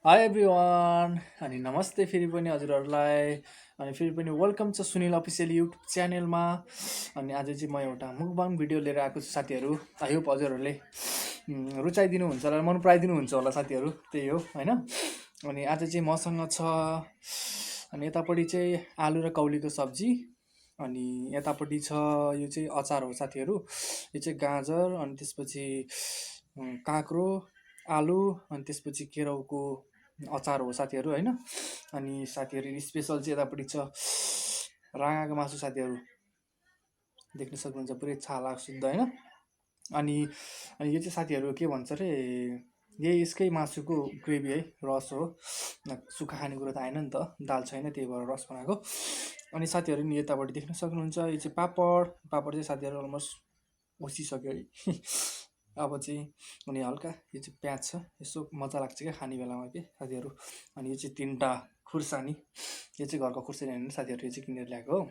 High everyone अनि नमस्ते फेरि पनि हजुरहरूलाई अनि फेरि पनि वेलकम छ सुनिल अफिसियल युट्युब च्यानलमा। अनि आज चाहिँ म एउटा मुकबाङ भिडियो लिएर आएको छु साथीहरू। आई होप हजुरहरूले रुचाइदिनुहुन्छ होला, मन पराइदिनुहुन्छ होला साथीहरू, त्यही हो होइन। अनि आज चाहिँ मसँग छ अनि यतापट्टि चाहिँ आलु र कौलीको सब्जी, अनि यतापट्टि छ यो चाहिँ अचार हो साथीहरू। यो चाहिँ गाजर अनि त्यसपछि काँक्रो, आलु अनि त्यसपछि केराउको अचार हो साथीहरू होइन। अनि साथीहरू स्पेसल चाहिँ यतापट्टि छ राँगाको मासु साथीहरू, देख्न सक्नुहुन्छ पुरै छाला शुद्ध होइन। अनि अनि यो चाहिँ साथीहरू के भन्छ अरे, यही यसकै मासुको ग्रेभी है, रस हो। सुक्खा खानेकुरो त आएन नि त, दाल छैन त्यही भएर रस बनाएको। अनि साथीहरू नि यतापट्टि देख्न सक्नुहुन्छ यो चाहिँ पापड चाहिँ साथीहरू अलमोस्ट ओसिसक्यो है। अब चाहिँ अनि हल्का यो चाहिँ प्याज छ, यसो मजा लाग्छ क्या खाने बेलामा के साथीहरू। अनि यो चाहिँ 3टा खुर्सानी, यो चाहिँ घरको खुर्सानी होइन साथीहरू, यो चाहिँ किनेर ल्याएको हो।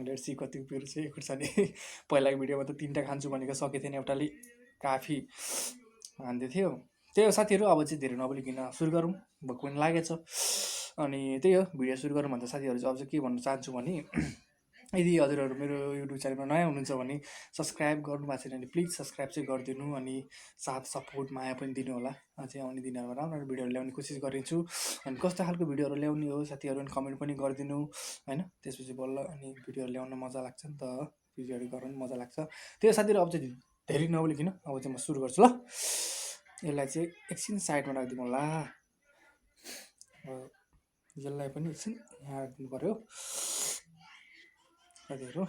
लेट्स सी कति रुपियाँ चाहिँ खुर्सानी। पहिलाको भिडियोमा त 3टा खान्छु भनेको सकेको थिएन, एउटाले काफी हान्दै थियो। त्यही हो साथीहरू, अब चाहिँ धेरै नबोलिकन सुरु गरौँ, भोक पनि लागेछ। अनि त्यही हो, भिडियो सुरु गरौँ भन्दा साथीहरू चाहिँ अब चाहिँ के भन्न चाहन्छु भने यदि हजुरहरू मेरो युट्युब च्यानलमा नयाँ हुनुहुन्छ भने सब्सक्राइब गर्नुभएको छैन भने प्लिज सब्सक्राइब चाहिँ गरिदिनु, अनि साथ सपोर्ट माया पनि दिनु होला। अझै आउने दिनहरूमा राम्रो राम्रो भिडियोहरू ल्याउने कोसिस गरिन्छु। अनि कस्तो खालको भिडियोहरू ल्याउने हो साथीहरू अनि कमेन्ट पनि गरिदिनु होइन। त्यसपछि बल्ल अनि भिडियोहरू ल्याउन मजा लाग्छ नि त, भिडियोहरू गर्न पनि मजा लाग्छ। त्यो साथीहरू अब चाहिँ धेरै नबोलिकन अब चाहिँ म सुरु गर्छु ल। यसलाई चाहिँ एकछिन साइडमा राखिदिनु होला, यसलाई पनि एकछिन यहाँ राखिदिनु पऱ्यो साथीहरू,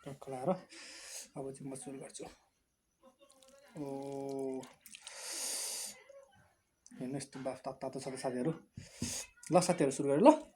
टक्क लाएर अब चाहिँ म सुरु गर्छु। ओ हेर्नु यस्तो बाफ तातो छ त साथीहरू। ल साथीहरू सुरु गरौँ ल।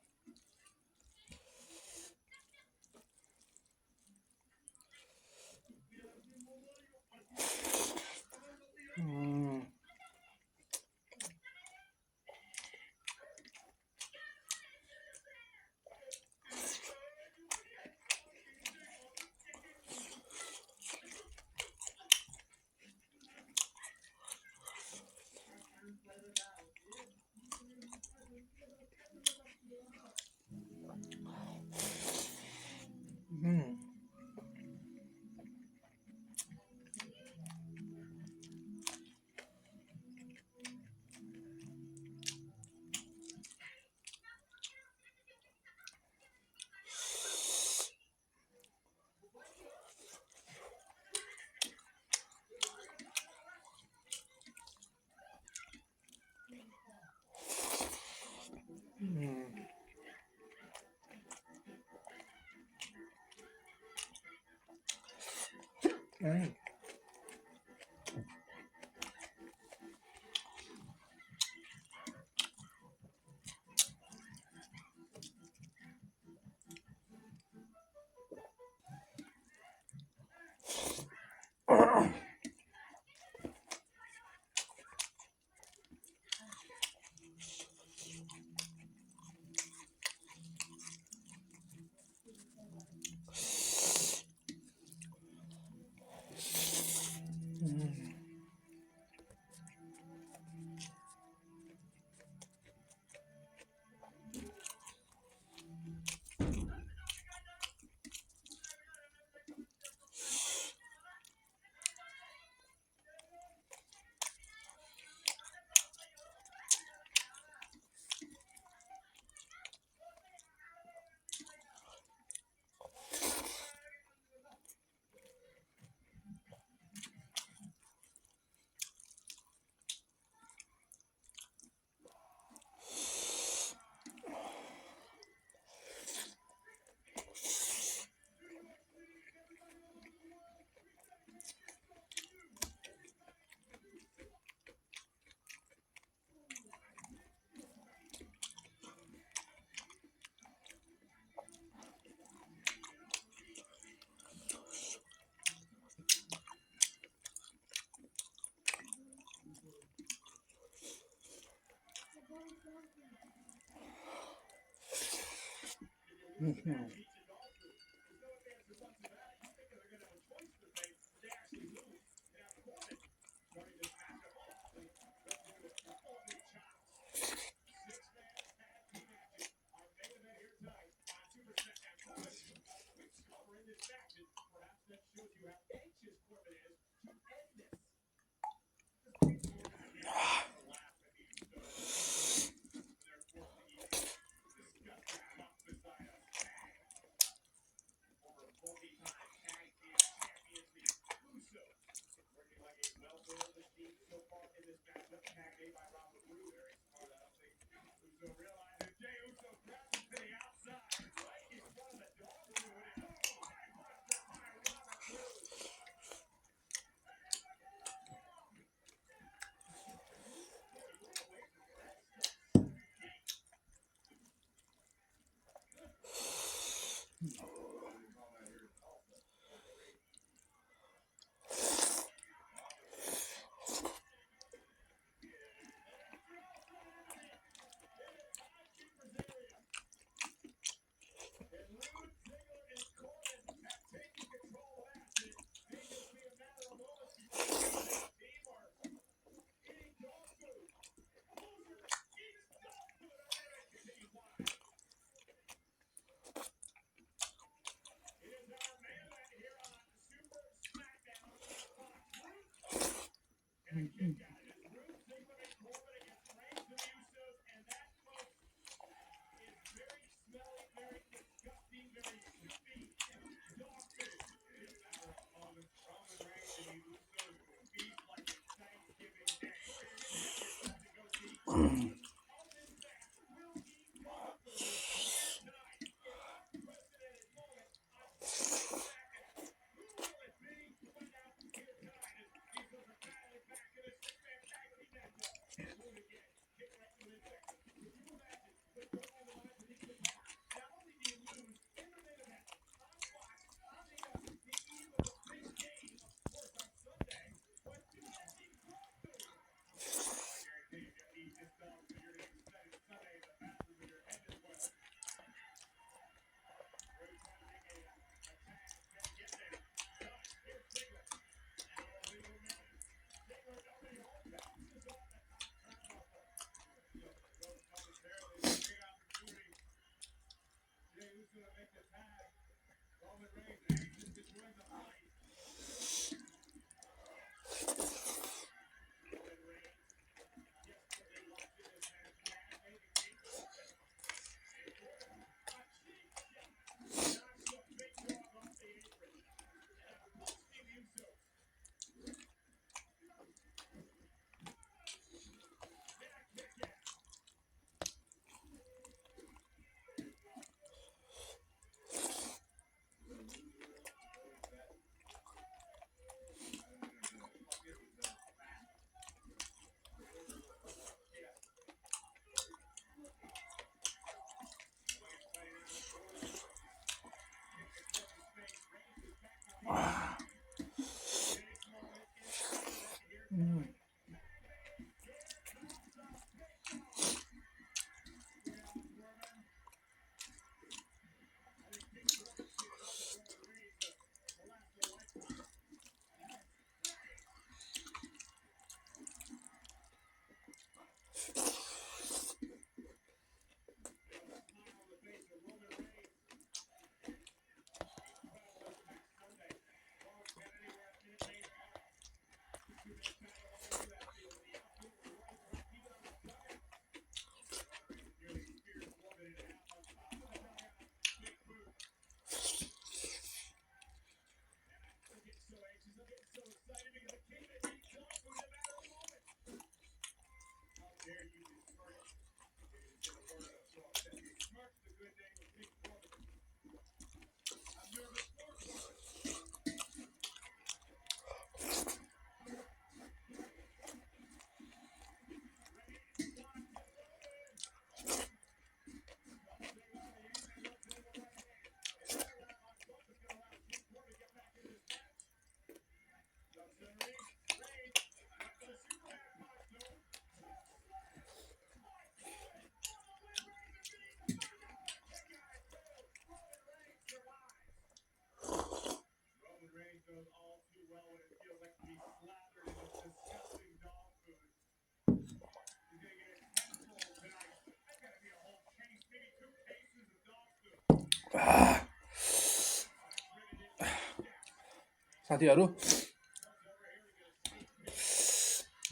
साथीहरू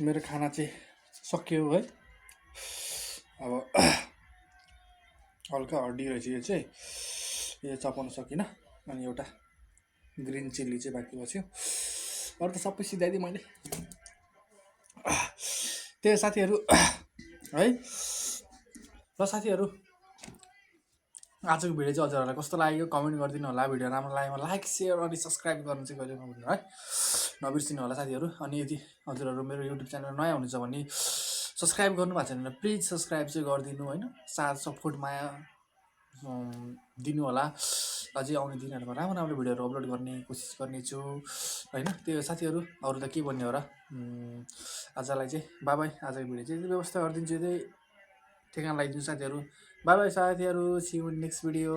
मेरो खाना चाहिँ सक्यो है। अब हल्का हड्डी रहेछ यो चाहिँ, यो चपाउन सकिनँ। अनि एउटा ग्रिन चिल्ली चाहिँ बाँकी बस्यो, अरू त सबै सिधाइदिएँ मैले। त्यही साथीहरू है। र साथीहरू आजको भिडियो चाहिँ हजुरहरूलाई कस्तो लाग्यो कमेन्ट गरिदिनु होला। भिडियो राम्रो लाग्यो लाइक सेयर अनि सब्सक्राइब गर्नु चाहिँ कहिले नबिर्सिनु है, नबिर्सिनु होला साथीहरू। अनि यदि हजुरहरू मेरो युट्युब च्यानल नयाँ हुनुहुन्छ भने सब्सक्राइब गर्नुभएको छैन भने प्लिज सब्सक्राइब चाहिँ गरिदिनु होइन, साथ सपोर्ट माया दिनु होला। अझै आउने दिनहरूमा राम्रो राम्रो भिडियोहरू अपलोड गर्ने कोसिस गर्नेछु होइन। त्यो साथीहरू अरू त के भन्ने हो र, आजलाई चाहिँ बाई बाई। आजको भिडियो चाहिँ यति व्यवस्था गरिदिन्छु, यतै ठेगाना लगाइदिन्छु साथीहरू। बाई बाई साथीहरू, सी यू नेक्स्ट भिडियो।